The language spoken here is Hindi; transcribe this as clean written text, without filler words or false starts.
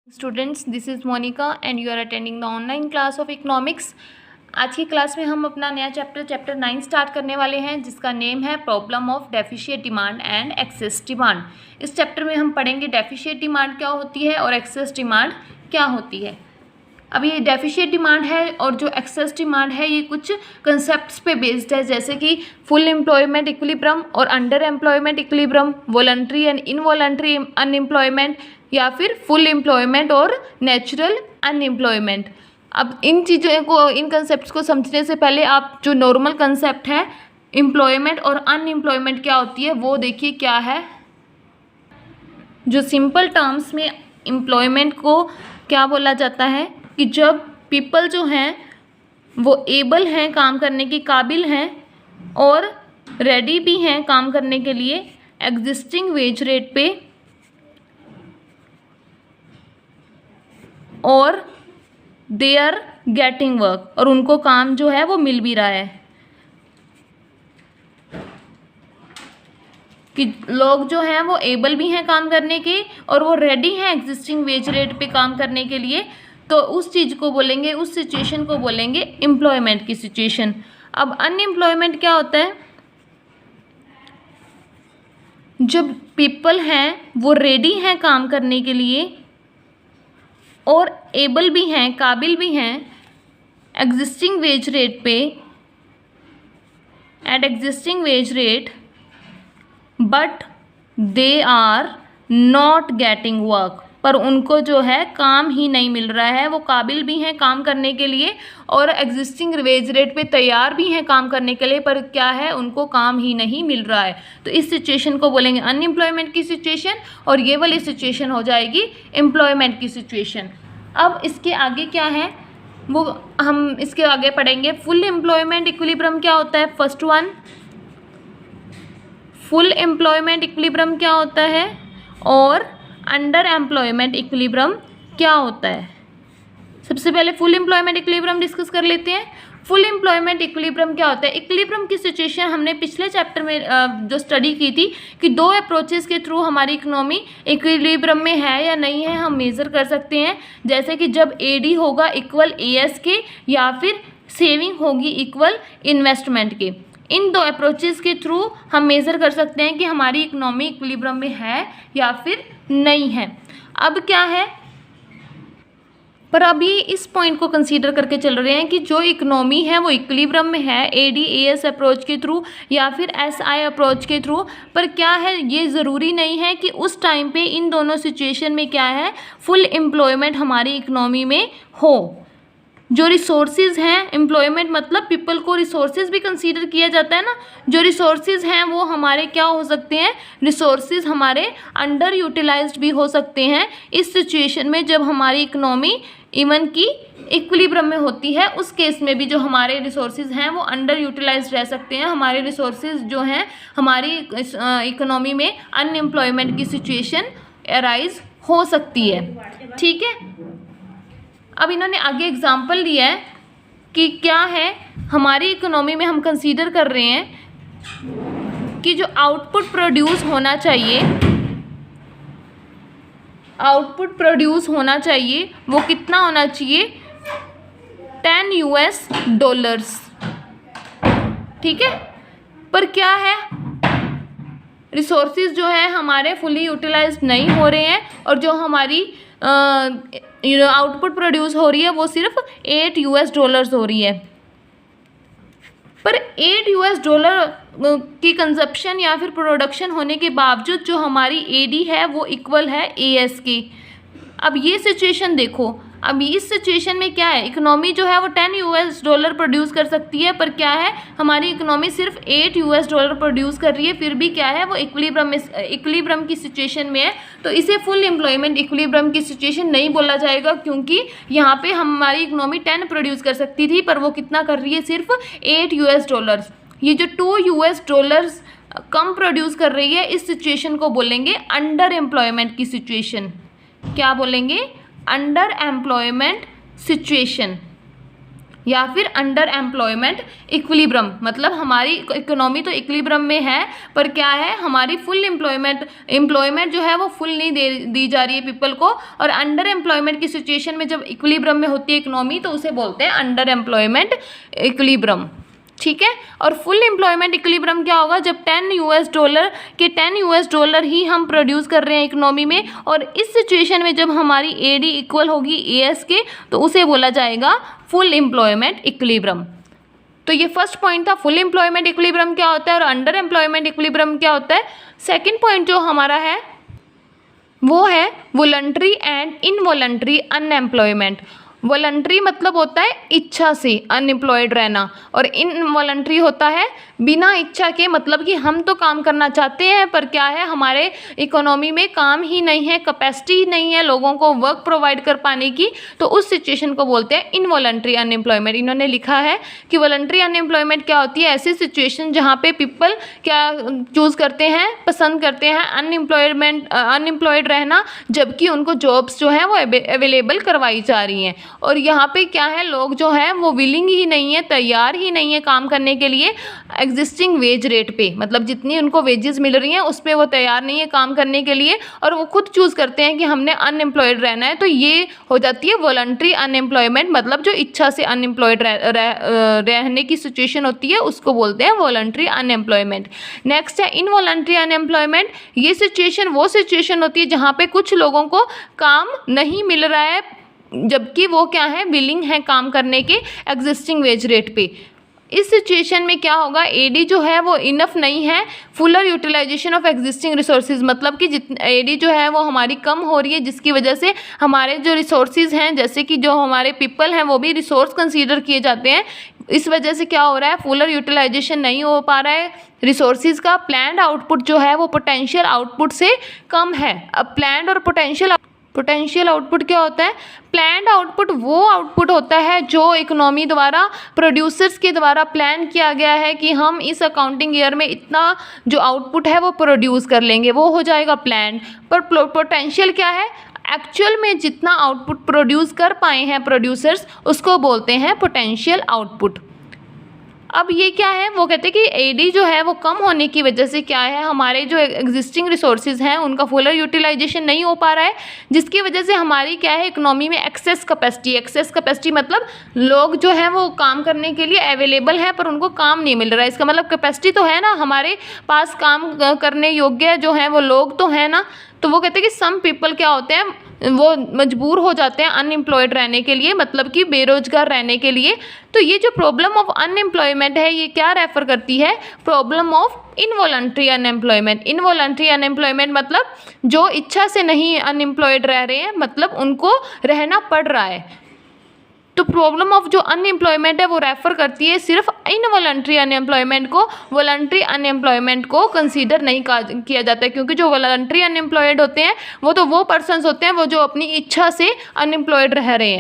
Students, this is Monica and you are attending the online class of economics. आज की क्लास में हम अपना नया चैप्टर 9 स्टार्ट करने वाले हैं, जिसका नेम है problem of deficit demand and excess demand. इस चैप्टर में हम पढ़ेंगे डेफिशिएट डिमांड क्या होती है और एक्सेस डिमांड क्या होती है। अब ये डेफिशिएट डिमांड है और जो एक्सेस डिमांड है ये कुछ कंसेप्ट्स पे बेस्ड है, जैसे कि फुल एम्प्लॉयमेंट इक्विलिब्रियम और under employment equilibrium, voluntary and involuntary unemployment, या फिर फुल एम्प्लॉयमेंट और नेचुरल अनएम्प्लॉयमेंट। अब इन चीज़ों को, इन कंसेप्ट्स को समझने से पहले आप जो नॉर्मल कंसेप्ट है एम्प्लॉयमेंट और अनएम्प्लॉयमेंट क्या होती है वो देखिए क्या है। जो सिंपल टर्म्स में एम्प्लॉयमेंट को क्या बोला जाता है कि जब पीपल जो हैं वो एबल हैं, काम करने के काबिल हैं और रेडी भी हैं काम करने के लिए एग्जिस्टिंग वेज रेट पे, और दे आर गेटिंग वर्क, और उनको काम जो है वो मिल भी रहा है। कि लोग जो हैं वो एबल भी हैं काम करने के और वो रेडी हैं एग्जिस्टिंग वेज रेट पे काम करने के लिए, तो उस चीज़ को बोलेंगे, उस सिचुएशन को बोलेंगे एम्प्लॉयमेंट की सिचुएशन। अब अनएम्प्लॉयमेंट क्या होता है? जब पीपल हैं वो रेडी हैं काम करने के लिए और एबल भी हैं, काबिल भी हैं एग्जिस्टिंग वेज रेट पे, at existing wage rate, but they are not getting work, पर उनको जो है काम ही नहीं मिल रहा है। वो काबिल भी हैं काम करने के लिए और एग्जिस्टिंग वेज रेट पे तैयार भी हैं काम करने के लिए, पर क्या है, उनको काम ही नहीं मिल रहा है। तो इस सिचुएशन को बोलेंगे अनएम्प्लॉयमेंट की सिचुएशन, और ये वाली सिचुएशन हो जाएगी एम्प्लॉयमेंट की सिचुएशन। अब इसके आगे क्या है वो हम इसके आगे पढ़ेंगे। फुल एम्प्लॉयमेंट इक्विलिब्रियम क्या होता है? First one, full employment equilibrium क्या होता है और अंडर एम्प्लॉयमेंट इक्विलिब्रियम क्या होता है। सबसे पहले फुल एम्प्लॉयमेंट इक्विलिब्रियम डिस्कस कर लेते हैं। फुल एम्प्लॉयमेंट इक्विलिब्रियम क्या होता है? इक्विलिब्रियम की सिचुएशन हमने पिछले चैप्टर में जो स्टडी की थी कि दो अप्रोचेस के थ्रू हमारी इकोनॉमी इक्विलिब्रियम में है या नहीं है हम मेज़र कर सकते हैं। जैसे कि जब एडी होगा इक्वल एएस के, या फिर सेविंग होगी इक्वल इन्वेस्टमेंट के। इन दो अप्रोचेस के थ्रू हम मेज़र कर सकते हैं कि हमारी इकोनॉमी इक्विलिब्रियम में है या फिर नहीं है। अब क्या है, पर अभी इस पॉइंट को कंसीडर करके चल रहे हैं कि जो इकोनॉमी है वो इक्विलिब्रियम में है एडीएएस अप्रोच के थ्रू या फिर एसआई अप्रोच के थ्रू। पर क्या है, ये ज़रूरी नहीं है कि उस टाइम पे इन दोनों सिचुएशन में क्या है, फुल एम्प्लॉयमेंट हमारी इकोनॉमी में हो। जो रिसोर्सेज हैं, एम्प्लॉयमेंट मतलब पीपल को रिसोर्सेज भी कंसीडर किया जाता है ना। जो रिसोर्सेज हैं वो हमारे क्या हो सकते हैं, रिसोर्सेज हमारे अंडर यूटिलाइज्ड भी हो सकते हैं इस सिचुएशन में जब हमारी इकोनॉमी इवन की इक्विलिब्रियम में होती है। उस केस में भी जो हमारे रिसोर्सेज हैं वो अंडर यूटिलाइज्ड रह सकते हैं। हमारे रिसोर्सेज जो हैं हमारी इकोनॉमी में अनएम्प्लॉयमेंट की सिचुएशन अराइज हो सकती है। ठीक है, अब इन्होंने आगे एग्जाम्पल दिया है कि क्या है, हमारी इकोनॉमी में हम कंसीडर कर रहे हैं कि जो आउटपुट प्रोड्यूस होना चाहिए, आउटपुट प्रोड्यूस होना चाहिए वो कितना होना चाहिए, 10 US डॉलर्स। ठीक है, पर क्या है, रिसोर्सेज जो है हमारे फुली यूटिलाइज्ड नहीं हो रहे हैं और जो हमारी आउटपुट प्रोड्यूस हो रही है वो सिर्फ 8 US डॉलर्स हो रही है। पर 8 US डॉलर की कंजप्शन या फिर प्रोडक्शन होने के बावजूद जो हमारी एडी है वो इक्वल है एएस के। अब ये सिचुएशन देखो, अब इस सिचुएशन में क्या है, इकोनॉमी जो है वो 10 US डॉलर प्रोड्यूस कर सकती है, पर क्या है, हमारी इकोनॉमी सिर्फ 8 US डॉलर प्रोड्यूस कर रही है, फिर भी क्या है, वो इक्विलिब्रियम की सिचुएशन में है। तो इसे फुल एम्प्लॉयमेंट इक्विलिब्रियम की सिचुएशन नहीं बोला जाएगा, क्योंकि यहाँ पे हमारी इकोनॉमी 10 प्रोड्यूस कर सकती थी पर वो कितना कर रही है, सिर्फ 8 US डॉलर्स। ये जो 2 US डॉलर्स कम प्रोड्यूस कर रही है, इस सिचुएशन को बोलेंगे अंडर एम्प्लॉयमेंट की सिचुएशन। क्या बोलेंगे, अंडर एम्प्लॉयमेंट सिचुएशन। या फिर अंडर एम्प्लॉयमेंट इक्विलिब्रियम, मतलब हमारी इकोनॉमी तो इक्विलिब्रियम में है पर क्या है, हमारी फुल एम्प्लॉयमेंट जो है वो फुल नहीं दी जा रही है पीपल को, और अंडर एम्प्लॉयमेंट की सिचुएशन में जब इक्विलिब्रियम में होती है इकोनॉमी तो उसे बोलते हैं अंडर एम्प्लॉयमेंट इक्विलिब्रियम। ठीक है, और फुल एम्प्लॉयमेंट इक्विलिब्रियम क्या होगा, जब $10 ही हम प्रोड्यूस कर रहे हैं इकोनॉमी में, और इस सिचुएशन में जब हमारी एडी इक्वल होगी एएस के तो उसे बोला जाएगा फुल एम्प्लॉयमेंट इक्विलिब्रियम। तो ये फर्स्ट पॉइंट था, फुल एम्प्लॉयमेंट इक्विलिब्रियम क्या होता है और अंडर एम्प्लॉयमेंट इक्विलिब्रियम क्या होता है। सेकेंड पॉइंट जो हमारा है वो है voluntary and involuntary unemployment. Voluntary मतलब होता है इच्छा से अनएम्प्लॉयड रहना, और इनवॉलंटरी होता है बिना इच्छा के, मतलब कि हम तो काम करना चाहते हैं पर क्या है, हमारे इकोनॉमी में काम ही नहीं है, कैपेसिटी नहीं है लोगों को वर्क प्रोवाइड कर पाने की, तो उस सिचुएशन को बोलते हैं इनवॉलंटरी अनएम्प्लॉयमेंट। इन्होंने लिखा है कि वॉलंटरी अनएम्प्लॉयमेंट क्या होती है, ऐसी सिचुएशन जहाँ पे पीपल क्या चूज़ करते हैं, पसंद करते हैं अनएम्प्लॉयड रहना, जबकि उनको जॉब्स जो हैं वो अवेलेबल करवाई जा रही हैं। और यहाँ पे क्या है, लोग जो हैं वो विलिंग ही नहीं है, तैयार ही नहीं है काम करने के लिए एग्जिस्टिंग वेज रेट पे, मतलब जितनी उनको वेजेस मिल रही हैं उस पर वो तैयार नहीं है काम करने के लिए, और वो खुद चूज़ करते हैं कि हमने अनएम्प्लॉयड रहना है। तो ये हो जाती है वॉलंटरी अनएम्प्लॉयमेंट, मतलब जो इच्छा से अनएम्प्लॉयड रहने की सिचुएशन होती है उसको बोलते हैं वॉलंटरी अनएम्प्लॉयमेंट। नेक्स्ट है इनवॉलंटरी अनएम्प्लॉयमेंट। ये सिचुएशन वो सिचुएशन होती है जहाँ पे कुछ लोगों को काम नहीं मिल रहा है, जबकि वो क्या है, विलिंग है काम करने के एग्जिस्टिंग वेज रेट पे। इस सिचुएशन में क्या होगा, एडी जो है वो इनफ नहीं है, Fuller utilisation of existing resources, मतलब कि एडी जो है वो हमारी कम हो रही है, जिसकी वजह से हमारे जो रिसोर्सेज हैं, जैसे कि जो हमारे पीपल हैं वो भी रिसोर्स कंसीडर किए जाते हैं। इस वजह से क्या हो रहा है, फुलर यूटिलाइजेशन नहीं हो पा रहा है रिसोर्सेज का। प्लान्ड आउटपुट जो है वो पोटेंशियल आउटपुट से कम है। अब प्लान्ड और पोटेंशियल आउटपुट क्या होता है, प्लान्ड आउटपुट वो आउटपुट होता है जो इकोनॉमी द्वारा प्रोड्यूसर्स के द्वारा प्लान किया गया है कि हम इस अकाउंटिंग ईयर में इतना जो आउटपुट है वो प्रोड्यूस कर लेंगे, वो हो जाएगा प्लान्ड। पर पोटेंशियल क्या है, एक्चुअल में जितना आउटपुट प्रोड्यूस कर पाए हैं प्रोड्यूसर्स उसको बोलते हैं पोटेंशियल आउटपुट। अब ये क्या है, वो कहते हैं कि एडी जो है वो कम होने की वजह से क्या है, हमारे जो एग्जिस्टिंग रिसोर्सेज हैं उनका फुलर यूटिलाइजेशन नहीं हो पा रहा है, जिसकी वजह से हमारी क्या है, इकोनॉमी में एक्सेस कैपेसिटी मतलब लोग जो हैं वो काम करने के लिए अवेलेबल हैं पर उनको काम नहीं मिल रहा है। इसका मतलब कैपेसिटी तो है ना, हमारे पास काम करने योग्य जो हैं वो लोग तो हैं ना। तो वो कहते हैं कि सम पीपल क्या होते हैं, वो मजबूर हो जाते हैं अनएम्प्लॉयड रहने के लिए, मतलब कि बेरोजगार रहने के लिए। तो ये जो प्रॉब्लम ऑफ अनएम्प्लॉयमेंट है ये क्या रेफर करती है, problem of involuntary unemployment. Involuntary unemployment मतलब जो इच्छा से नहीं अनएम्प्लॉयड रह रहे हैं, मतलब उनको रहना पड़ रहा है। तो प्रॉब्लम ऑफ जो अनएम्प्लॉयमेंट है वो रेफर करती है सिर्फ इनवॉलंटरी अनएम्प्लॉयमेंट को, वॉलंटरी अनएम्प्लॉयमेंट को कंसीडर नहीं किया जाता है, क्योंकि जो वॉलंटरी अनएम्प्लॉयड होते हैं वो तो वो पर्सन्स होते हैं वो जो अपनी इच्छा से अनएम्प्लॉयड रह रहे हैं।